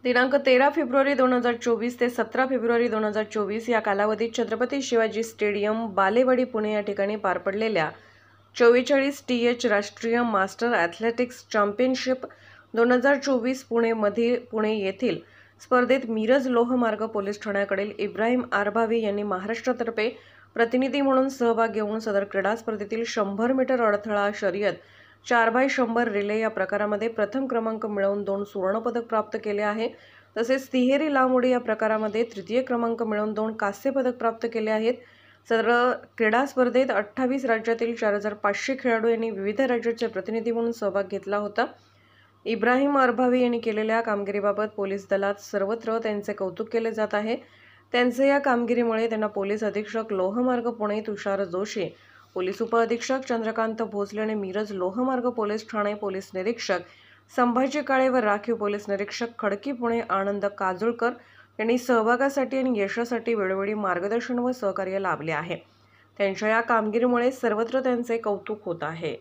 दिनांक 13 फेब्रुवारी 2024 ते 17 फेब्रुवारी 2024 या कालावधीत छत्रपती शिवाजी स्टेडियम, बालेवाडी, पुणे या ठिकाणी पार पडलेल्या 44 TH राष्ट्रीय मास्टर ॲथलेटिक्स चॅम्पियनशिप 2024 पुणे येथील स्पर्धेत मिरज लोहमार्ग पोलीस ठाण्याकडील इब्राहिम आरभावी यांनी महाराष्ट्रातर्फे प्रतिनिधी म्हणून सहभाग घेऊन सदर क्रीडा स्पर्धेतील 100 मीटर अडथळा शर्यत, 4x100 रिले या प्रकारामध्ये प्रथम क्रमांक मिळवून 2 सुवर्णपदक प्राप्त केले आहे। तसेच तिहेरी लांब उडी या प्रकारामध्ये तृतीय क्रमांक मिळवून 2 कांस्य पदक प्राप्त केले आहेत। सदर क्रीडा स्पर्धेत 28 राज्यातील 4500 खेळाडू यांनी विविध राज्याचे प्रतिनिधी म्हणून सहभाग घेतला होता। इब्राहिम आरभावी यांनी केलेल्या कामगिरीबाबत पोलीस दलात सर्वत्र त्यांचे कौतुक केले जात आहे। त्यांचे या कामगिरीमुळे त्यांना पोलीस अधीक्षक लोहमार्ग पुणे तुषार जोशी, पोलीस उपअधीक्षक चंद्रकांत भोसले आणि मिरज लोहमार्ग पोलीस ठाणे पोलीस निरीक्षक संभाजी काळे व राखीव पोलीस निरीक्षक खडकी पुणे आनंद काजूळकर यांनी सहभागासाठी आणि यशासाठी वेळोवेळी मार्गदर्शन व सहकार्य लाभले आहे। त्यांच्या या कामगिरीमुळे सर्वत्र त्यांचे कौतुक होत आहे।